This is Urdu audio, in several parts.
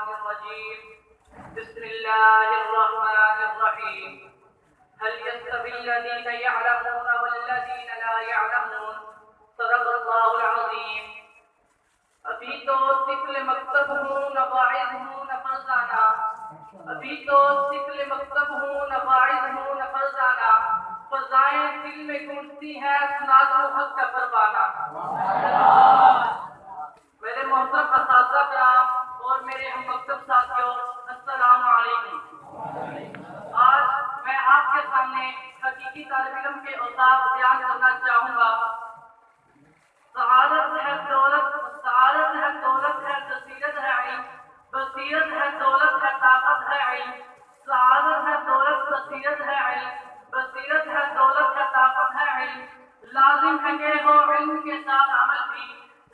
الشيطان الرجيم بسم الله الرحمن الرحيم هل يستوي الذين يعلمون والذين لا يعلمون صدق الله العظيم ابھی تو طفل مکتب ہوں نہ واعظ ہوں نہ فرزانہ ابھی تو طفل مکتب ہوں نہ واعظ ہوں نہ فرزانہ فضائیں دل میں گونجتی ہیں سنا دو حق کا پروانہ میرے محترم اساتذہ کرام اور میرے ہم مکتب ساتھیوں السلام علیکم آج میں آپ کے سامنے حقیقی طالب علم کے اوصاف بیان کرنا چاہوں گا سعادت ہے دولت ہے بصیرت ہے علم بصیرت ہے دولت ہے طاقت ہے علم سعادت ہے دولت بصیرت ہے علم بصیرت ہے دولت ہے طاقت ہے علم لازم ہے کہ ہو علم کے ساتھ عمل بھی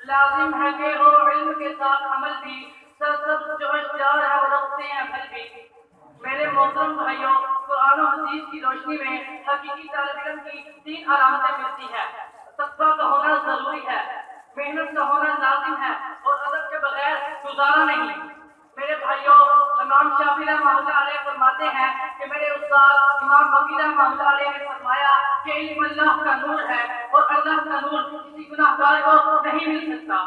لازم ہے کہ ہو علم کے ساتھ عمل بھی سرسبز جو اشجار ہے وہ رکھتے ہیں پھل بھی میرے محترم بھائیوں قرآن و حدیث کی روشنی میں حقیقی طالب علم کی 3 علامتیں ملتی ہیں تقویٰ کا ہونا ضروری ہے محنت کا ہونا لازم ہے اور ادب کے بغیر گزارا نہیں میرے بھائیوں امام شافعی رحمۃ اللہ علیہ فرماتے ہیں کہ میرے استاد امام بقی رحمۃ اللہ علیہ نے فرمایا کہ علم اللہ کا نور ہے اور اللہ کا نور کسی گناہگار کو نہیں مل سکتا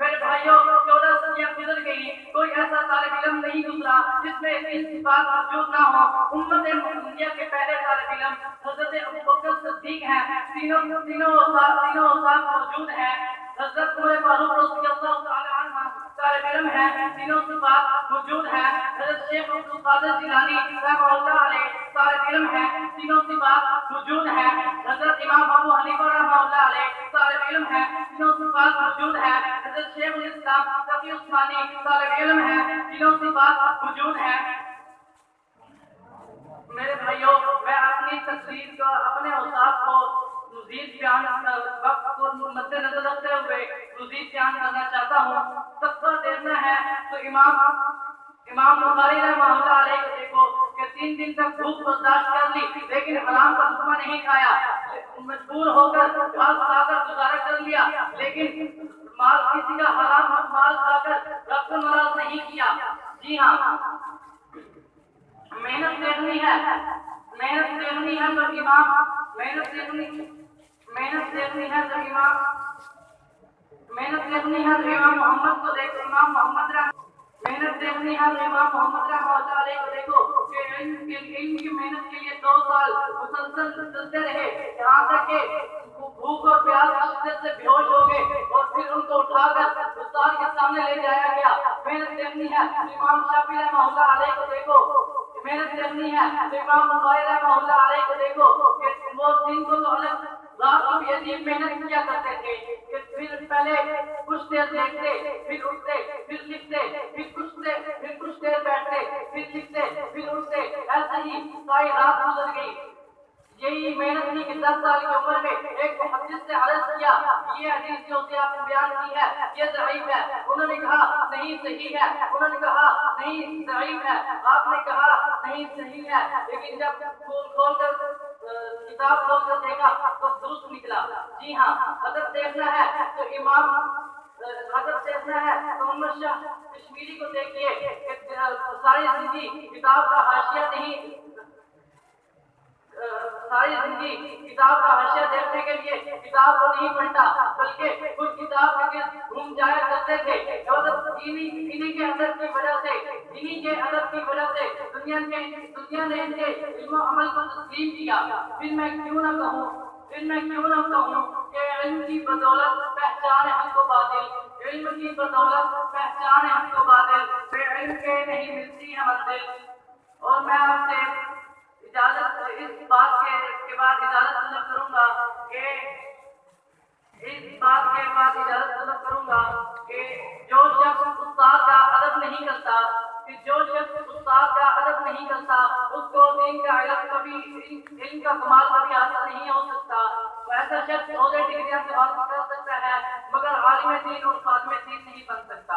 میرے بھائیوں 14 صدیاں گزر گئی کوئی ایسا طالب علم نہیں گزرا جس میں اس بات موجود نہ ہو امت محمدیہ کے پہلے طالب علم حضرت ابوبکر صدیق ہیں تینوں اوصاف موجود ہیں حضرت عمر فاروق رضی اللہ تعالی عنہ طالب علم ہیں تینوں صفات موجود ہیں حضرت شیخ عبد القادر جیلانی رحمۃ اللہ علیہ طالب علم ہیں تینوں صفات موجود ہیں حضرت امام ابو حنیفہ رحمۃ اللہ علیہ طالب علم ہیں تینوں صفات موجود ہیں حضرت شیخ الاسلام تقی عثمانی طالب علم ہیں تینوں صفات موجود ہیں میرے بھائیوں میں اپنی تقریر کا اپنے اوصاف کو مزید بیان وقت کو مد نظر رکھتے ہوئے مزید بیان کرنا چاہتا ہوں تقویٰ دیکھنا ہے تو امام بخاری رحمۃ اللہ علیہ کو دیکھو کہ 3 دن تک بھوک برداشت کر لی لیکن حرام کا لقمہ نہیں کھایا مجبور ہو کر گھاس کھا کر گزارا کر لیا لیکن مال کسی کا حرام مال کھا کر رب کو ناراض نہیں کیا جی ہاں محنت دیکھنی ہے تو امام محنت دیکھنی ہے تو امام محمد کو دیکھو محنت دیکھنی ہے تو امام محمد رحمۃ اللہ علیہ کو دیکھو کہ علم کی محنت کے لیے 2 سال مسلسل چلتے رہے یہاں تک کہ بھوک اور پیاس کی شدت سے بے ہوش ہو گئے اور پھر ان کو اٹھا کر استاد کے سامنے لے جایا گیا محنت دیکھنی ہے تو امام شافعی رحمۃ اللہ علیہ کو دیکھو محنت کرنی ہے تو امام بخاری رحمۃ اللہ علیہ کو دیکھو کہ وہ دن کو تو الگ رات کو بھی عجیب محنت کیا کرتے تھے کہ پھر پہلے کچھ دیر دیکھتے پھر اٹھتے پھر لکھتے پھر کچھ دیر بیٹھتے پھر لکھتے پھر اٹھتے ایسے ہی ساری رات گزر گئی یہی محنت تھی کہ 10 سال کی عمر میں ایک محدث سے عرض کیا یہ حدیث جو سے آپ نے بیان کی ہے یہ ضعیف ہے انہوں نے کہا نہیں صحیح ہے انہوں نے کہا نہیں ضعیف ہے آپ نے کہا نہیں صحیح ہے لیکن جب کھول کر کتاب کھول کر دیکھا تو درست نکلا جی ہاں ادب دیکھنا ہے تو محمد شاہ کشمیری کو دیکھیے ساری زندگی کتاب کا حاشیہ دیکھنے کے لیے کتاب کو نہیں پڑھتا بلکہ کچھ کتاب کے گھوم جایا کرتے تھے انہی کے ادب کی وجہ سے دنیا نے ان کے علم و عمل کو تسلیم کیا پھر میں کیوں نہ کہوں کہ علم کی بدولت پہچان حق و باطل بے علم کے نہیں ملتی ہے منزل اور میں آپ سے اس بات کے بعد اجازت طلب کروں گا کہ جو شخص استاد کا ادب نہیں کرتا اس کو دین کا علم کا کمال کبھی حاصل نہیں ہو سکتا ایسا شخص 2 ڈگریاں سے حاصل کر سکتا ہے مگر عالم دین اور خادم دین نہیں بن سکتا